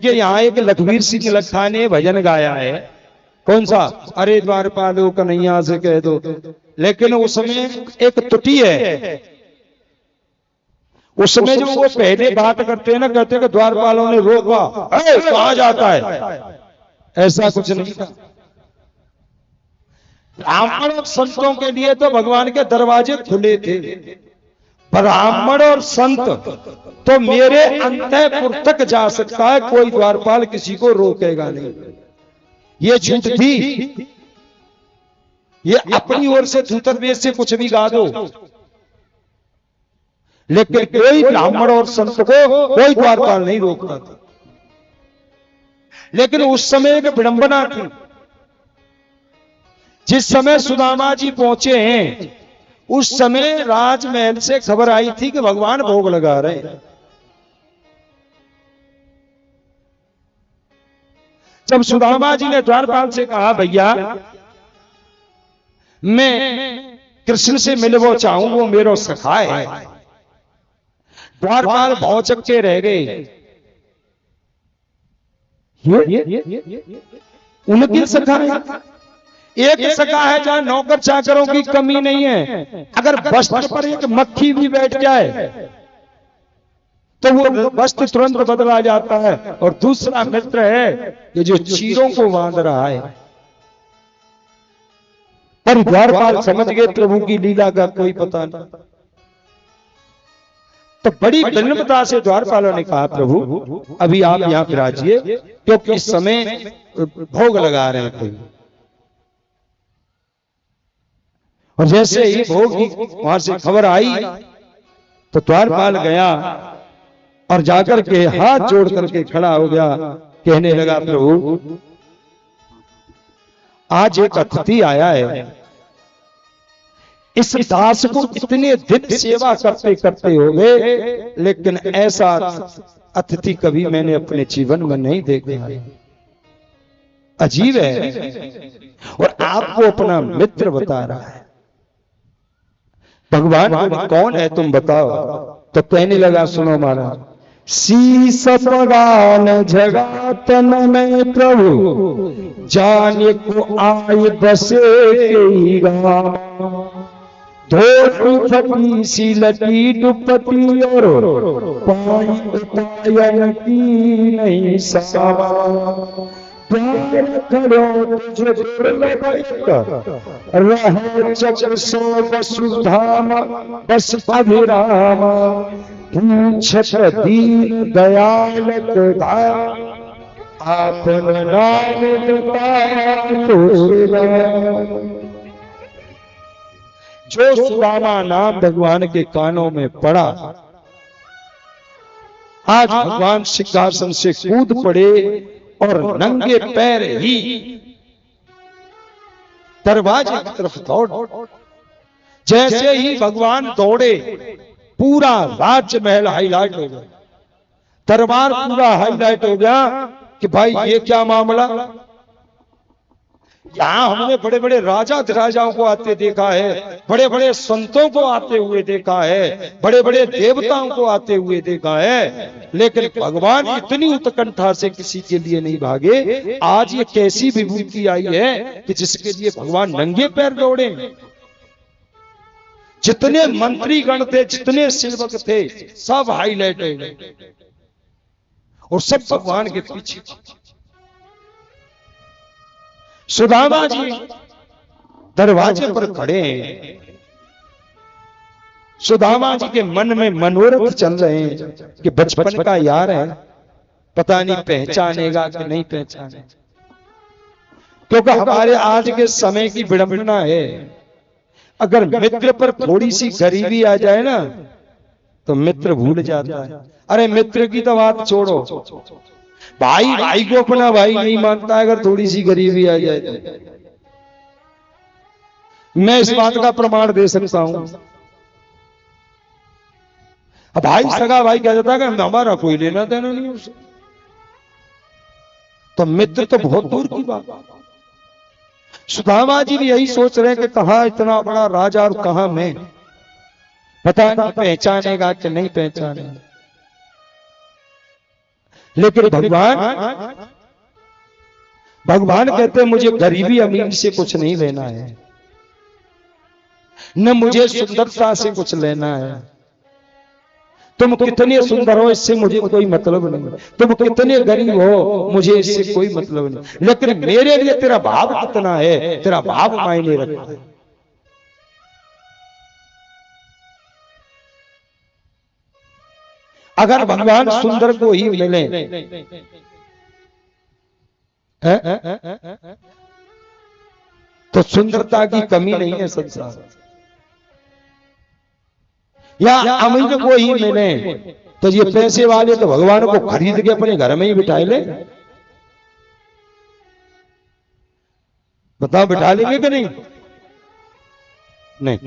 देखिए यहाँ एक लखवीर सिंह लखा ने भजन गाया है, कौन सा, अरे द्वारपालो कन्हैया से कह दो। लेकिन उसमें एक त्रुटि है, उसमें जो वो पहले बात करते हैं ना, कहते हैं कि द्वारपालों ने रोका, कहां जाता है, ऐसा कुछ नहीं था। ब्राह्मण और संतों के लिए तो भगवान के दरवाजे खुले थे, ब्राह्मण और संत तो मेरे अंतःपुर तक जा सकता है, कोई द्वारपाल किसी को रोकेगा नहीं। ये झूठ थी, ये अपनी ओर से धूतरवेश से कुछ भी गा दो, लेकिन कोई ब्राह्मण और संत को कोई द्वारपाल नहीं रोकता था। लेकिन उस समय एक विडंबना थी, जिस समय सुदामा जी पहुंचे हैं उस समय राजमहल से खबर आई थी कि भगवान भोग लगा रहे हैं। जब सुदामा जी ने द्वारपाल से कहा, भैया मैं कृष्ण से मिलना चाहूं, वो मेरा सखा है, द्वारपाल भौचक के रह गए। उनकी सखा है, एक सखा है जहां नौकर चाकरों की कमी नहीं है, अगर वस्त्र पर एक मक्खी भी बैठ जाए तो वो वस्त्र तुरंत बदला जाता है। और दूसरा मित्र है ये जो चीरों को बांध रहा है। पर द्वारपाल समझ गए प्रभु की लीला का कोई पता नहीं, तो बड़ी विनम्रता से द्वारपालों ने कहा, प्रभु अभी आप यहां विराजिए, क्योंकि इस समय भोग लगा रहे थे। और जैसे ही भोग की वहां से खबर आई तो द्वारपाल गया और जाकर के हाथ जोड़ करके खड़ा हो गया, कहने लगा, प्रभु आज एक अतिथि आया है, इस दास को इतने दिन सेवा करते करते हो गए, लेकिन ऐसा अतिथि कभी मैंने अपने जीवन में नहीं देखा है, अजीब है, और आपको अपना मित्र बता रहा है। भगवान कौन है तुम बताओ। तो कहने लगा, सुनो महाराज, शीस पगान जगातन में प्रभु जाने को आए बसे के गाँव, धोती फटी सी लटी दुपटी और पाई उपायन की नहीं सावा, प्यार करो तुझे रहे चक्र सो वसुधाम बस अभिराम, पूछत दीन दयाल आपन नाम जो सुदामा नाम भगवान के कानों में पड़ा, आज भगवान सिंहासन से कूद पड़े और नंगे पैर ही दरवाजे की तरफ दौड़। जैसे ही भगवान दौड़े पूरा राजमहल हाईलाइट हो गया, दरबार पूरा हाईलाइट हो गया कि भाई ये क्या मामला। यहां हमने बड़े बड़े राजा राजाओं को आते देखा है, बड़े बड़े संतों को आते हुए देखा है, बड़े बड़े देवताओं को आते हुए देखा है, लेकिन भगवान इतनी उत्कंठा से किसी के लिए नहीं भागे। आज ये कैसी विभूति आई है कि जिसके लिए भगवान नंगे पैर दौड़े। जितने मंत्री गण थे, जितने सेवक थे, सब हाईलाइट हो गए और सब भगवान के पीछे। सुदामा जी दरवाजे पर खड़े हैं, सुदामा जी के मन में मनोरथ चल रहे हैं कि बचपन का यार है, पता नहीं पहचानेगा कि नहीं पहचाने, क्योंकि हमारे आज के समय की विडंबना है, अगर मित्र पर थोड़ी सी गरीबी आ जाए ना तो मित्र भूल जाता है। अरे मित्र की तो बात छोड़ो, भाई भाई को अपना भाई नहीं मानता है अगर थोड़ी सी गरीबी आ जाए तो। मैं इस बात का प्रमाण दे सकता हूं। भाई सगा भाई कह देता है कि हमारा कोई लेना देना नहीं उससे, तो मित्र तो बहुत दूर की बात। सुदामा जी भी यही सोच रहे हैं कि कहां इतना बड़ा राजा और कहां मैं, पता नहीं पहचानेगा कि नहीं पहचानेगा। लेकिन भगवान कहते हैं मुझे गरीबी अमीर से कुछ नहीं लेना है, न मुझे सुंदरता से कुछ लेना है। तुम कितने सुंदर हो इससे मुझे कोई मतलब नहीं, तुम कितने गरीब हो मुझे इससे कोई मतलब नहीं, लेकिन मेरे लिए तेरा भाव कितना है, तेरा भाव मायने रखता है। अगर भगवान सुंदर को ही मिले तो सुंदरता की कमी नहीं है संसार, या अमीर को ही मिले तो ये पैसे वाले तो भगवान को खरीद के अपने घर में ही बिठाए ले। बताओ बिठा लेंगे कि नहीं? नहीं।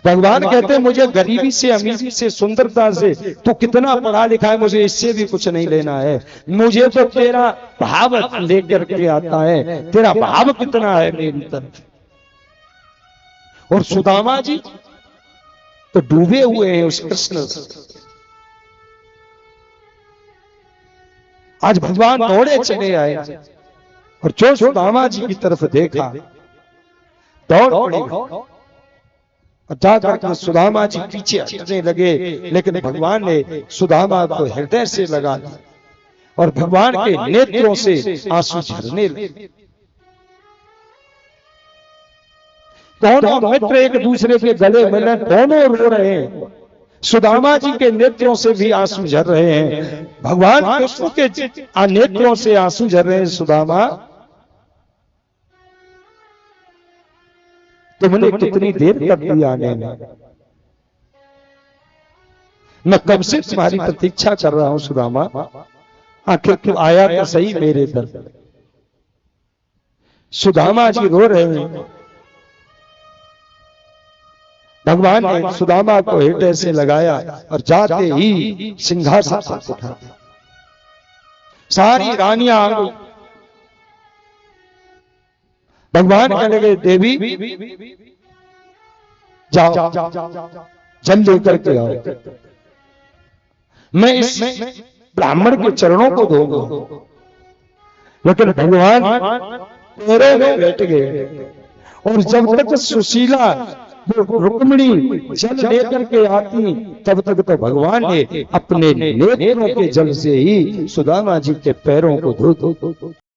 भगवान कहते हैं मुझे गरीबी से अमीरी से सुंदरता से तू कितना पढ़ा लिखा है मुझे इससे भी कुछ नहीं लेना है, मुझे तो तेरा भाव लेकर के आता है, तेरा भाव कितना है मेरी तरफ। और सुदामा जी तो डूबे हुए हैं उस कृष्ण से। आज भगवान दौड़े चले आए और जो सुदामा जी की तरफ देखा दौड़ पड़े और जाकर सुदामा जी पीछे हटने लगे, लेकिन भगवान ने सुदामा को हृदय से लगा लिया और भगवान के नेत्रों से आंसू झरने लगे। दोनों मित्र एक दूसरे के गले मिले, दोनों रो रहे हैं, सुदामा जी के नेत्रों से भी आंसू झर रहे हैं, भगवान कृष्ण के नेत्रों से आंसू झर रहे हैं। सुदामा तुमने कितनी देर कर दी आने में, मैं कब से तुम्हारी प्रतीक्षा कर रहा हूं सुदामा, आखिर तू आया तो सही मेरे दर। सुदामा जी रो रहे हैं। भगवान ने सुदामा को हृदय से लगाया और जाते ही सिंहासन पर उठा, सारी रानियां आ गई। भगवान कहने लगे देवी जाओ जल लेकर के आओ, मैं इस ब्राह्मण के चरणों को धोऊंगा। लेकिन भगवान पैरों में बैठ गए और जब तक सुशीला रुक्मिणी जल लेकर के आती तब तक तो भगवान ने अपने नेत्रों के जल से ही सुदामा जी के पैरों को धो